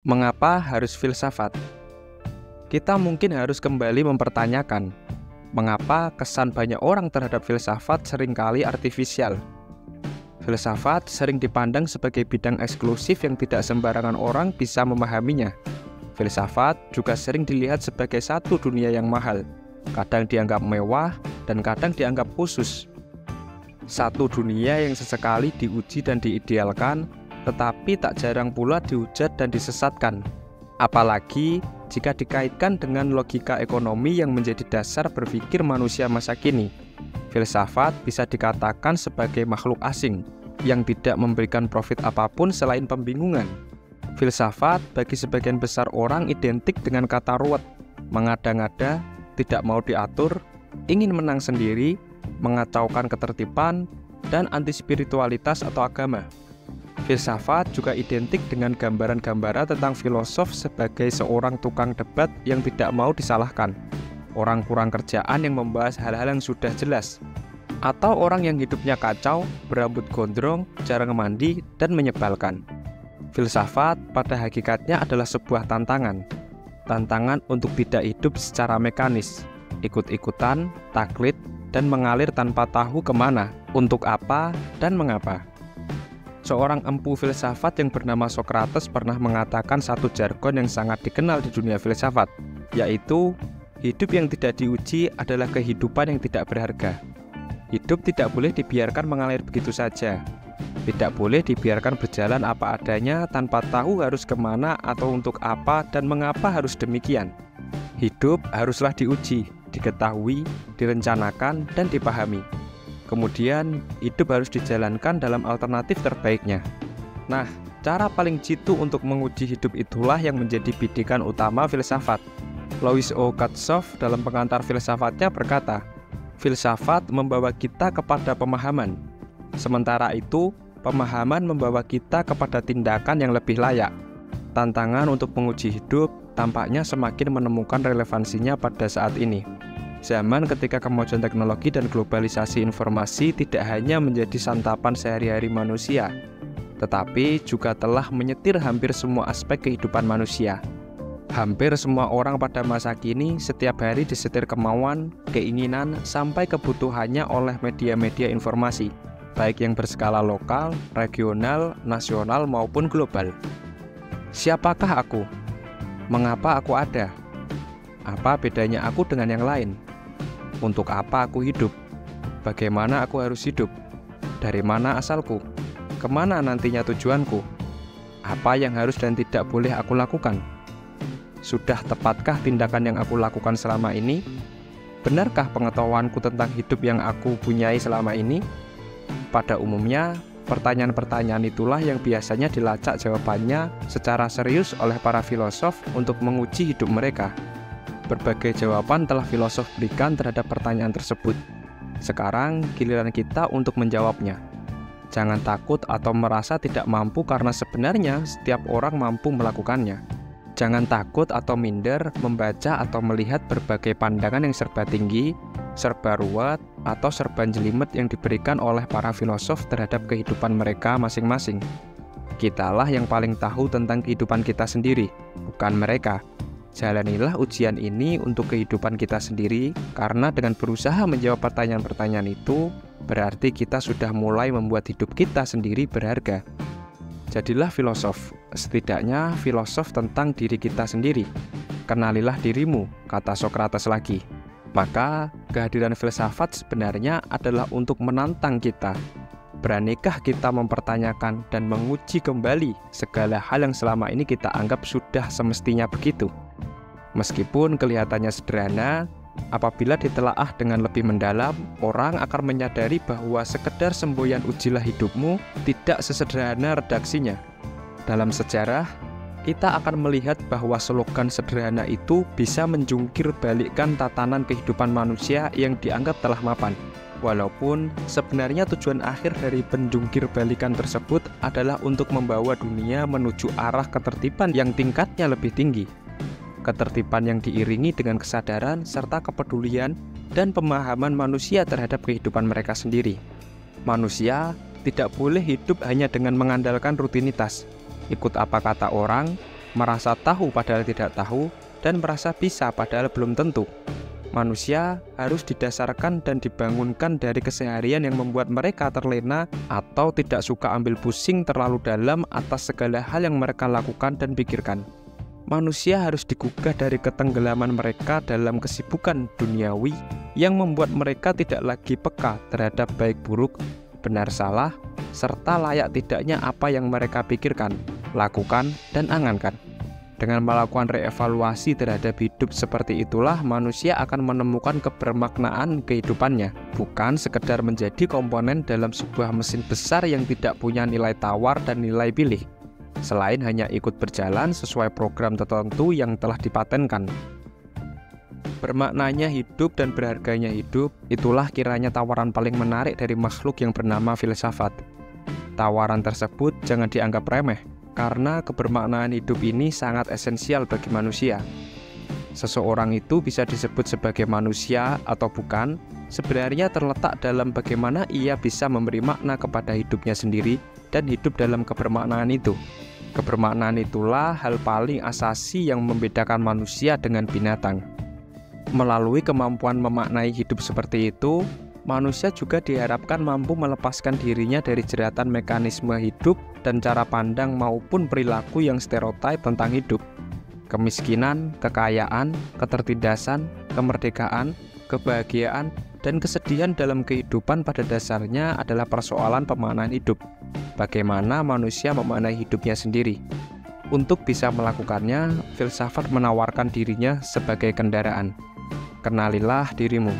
Mengapa harus filsafat? Kita mungkin harus kembali mempertanyakan, mengapa kesan banyak orang terhadap filsafat seringkali artifisial. Filsafat sering dipandang sebagai bidang eksklusif yang tidak sembarangan orang bisa memahaminya. Filsafat juga sering dilihat sebagai satu dunia yang mahal, kadang dianggap mewah dan kadang dianggap khusus. Satu dunia yang sesekali diuji dan diidealkan, tetapi tak jarang pula dihujat dan disesatkan. Apalagi jika dikaitkan dengan logika ekonomi yang menjadi dasar berpikir manusia masa kini. Filsafat bisa dikatakan sebagai makhluk asing yang tidak memberikan profit apapun selain pembingungan. Filsafat bagi sebagian besar orang identik dengan kata ruwet, mengada-ngada, tidak mau diatur, ingin menang sendiri, mengacaukan ketertiban, dan anti-spiritualitas atau agama. Filsafat juga identik dengan gambaran-gambaran tentang filosof sebagai seorang tukang debat yang tidak mau disalahkan, orang kurang kerjaan yang membahas hal-hal yang sudah jelas, atau orang yang hidupnya kacau, berambut gondrong, jarang mandi, dan menyebalkan. Filsafat pada hakikatnya adalah sebuah tantangan untuk tidak hidup secara mekanis, ikut-ikutan, taklid, dan mengalir tanpa tahu kemana, untuk apa, dan mengapa. Seorang empu filsafat yang bernama Socrates pernah mengatakan satu jargon yang sangat dikenal di dunia filsafat, yaitu hidup yang tidak diuji adalah kehidupan yang tidak berharga. Hidup tidak boleh dibiarkan mengalir begitu saja. Tidak boleh dibiarkan berjalan apa adanya tanpa tahu harus kemana atau untuk apa dan mengapa harus demikian. Hidup haruslah diuji, diketahui, direncanakan, dan dipahami. Kemudian, hidup harus dijalankan dalam alternatif terbaiknya. Nah, cara paling jitu untuk menguji hidup itulah yang menjadi bidikan utama filsafat. Louis O. Katzoff dalam pengantar filsafatnya berkata, filsafat membawa kita kepada pemahaman. Sementara itu, pemahaman membawa kita kepada tindakan yang lebih layak. Tantangan untuk menguji hidup tampaknya semakin menemukan relevansinya pada saat ini. Zaman ketika kemajuan teknologi dan globalisasi informasi tidak hanya menjadi santapan sehari-hari manusia, tetapi juga telah menyetir hampir semua aspek kehidupan manusia. Hampir semua orang pada masa kini setiap hari disetir kemauan, keinginan, sampai kebutuhannya oleh media-media informasi, baik yang berskala lokal, regional, nasional, maupun global. Siapakah aku? Mengapa aku ada? Apa bedanya aku dengan yang lain? Untuk apa aku hidup? Bagaimana aku harus hidup? Dari mana asalku? Kemana nantinya tujuanku? Apa yang harus dan tidak boleh aku lakukan? Sudah tepatkah tindakan yang aku lakukan selama ini? Benarkah pengetahuanku tentang hidup yang aku punyai selama ini? Pada umumnya, pertanyaan-pertanyaan itulah yang biasanya dilacak jawabannya secara serius oleh para filosof untuk menguji hidup mereka. Berbagai jawaban telah filosof berikan terhadap pertanyaan tersebut. Sekarang giliran kita untuk menjawabnya. Jangan takut atau merasa tidak mampu karena sebenarnya setiap orang mampu melakukannya. Jangan takut atau minder membaca atau melihat berbagai pandangan yang serba tinggi, serba ruwet, atau serba jelimet yang diberikan oleh para filosof terhadap kehidupan mereka masing-masing. Kitalah yang paling tahu tentang kehidupan kita sendiri, bukan mereka. Jalanilah ujian ini untuk kehidupan kita sendiri, karena dengan berusaha menjawab pertanyaan-pertanyaan itu, berarti kita sudah mulai membuat hidup kita sendiri berharga. Jadilah filosof, setidaknya filosof tentang diri kita sendiri. Kenalilah dirimu, kata Socrates lagi. Maka, kehadiran filsafat sebenarnya adalah untuk menantang kita. Beranikah kita mempertanyakan dan menguji kembali segala hal yang selama ini kita anggap sudah semestinya begitu? Meskipun kelihatannya sederhana, apabila ditelaah dengan lebih mendalam, orang akan menyadari bahwa sekedar semboyan ujilah hidupmu tidak sesederhana redaksinya. Dalam sejarah, kita akan melihat bahwa slogan sederhana itu bisa menjungkir balikkan tatanan kehidupan manusia yang dianggap telah mapan. Walaupun sebenarnya tujuan akhir dari penjungkir balikan tersebut adalah untuk membawa dunia menuju arah ketertiban yang tingkatnya lebih tinggi. Ketertiban yang diiringi dengan kesadaran serta kepedulian dan pemahaman manusia terhadap kehidupan mereka sendiri. Manusia tidak boleh hidup hanya dengan mengandalkan rutinitas, ikut apa kata orang, merasa tahu padahal tidak tahu, dan merasa bisa padahal belum tentu. Manusia harus didasarkan dan dibangunkan dari keseharian yang membuat mereka terlena atau tidak suka ambil pusing terlalu dalam atas segala hal yang mereka lakukan dan pikirkan. Manusia harus digugah dari ketenggelaman mereka dalam kesibukan duniawi yang membuat mereka tidak lagi peka terhadap baik buruk, benar salah, serta layak tidaknya apa yang mereka pikirkan, lakukan, dan angankan. Dengan melakukan reevaluasi terhadap hidup seperti itulah manusia akan menemukan kebermaknaan kehidupannya, bukan sekedar menjadi komponen dalam sebuah mesin besar yang tidak punya nilai tawar dan nilai pilih, selain hanya ikut berjalan sesuai program tertentu yang telah dipatenkan. Bermaknanya hidup dan berharganya hidup, itulah kiranya tawaran paling menarik dari makhluk yang bernama filsafat. Tawaran tersebut jangan dianggap remeh, karena kebermaknaan hidup ini sangat esensial bagi manusia. Seseorang itu bisa disebut sebagai manusia atau bukan, sebenarnya terletak dalam bagaimana ia bisa memberi makna kepada hidupnya sendiri dan hidup dalam kebermaknaan itu. Kebermaknaan itulah hal paling asasi yang membedakan manusia dengan binatang. Melalui kemampuan memaknai hidup seperti itu, manusia juga diharapkan mampu melepaskan dirinya dari jeratan mekanisme hidup dan cara pandang maupun perilaku yang stereotip tentang hidup. Kemiskinan, kekayaan, ketertindasan, kemerdekaan, kebahagiaan, dan kesedihan dalam kehidupan pada dasarnya adalah persoalan pemaknaan hidup. Bagaimana manusia memaknai hidupnya sendiri? Untuk bisa melakukannya, filsafat menawarkan dirinya sebagai kendaraan. Kenalilah dirimu.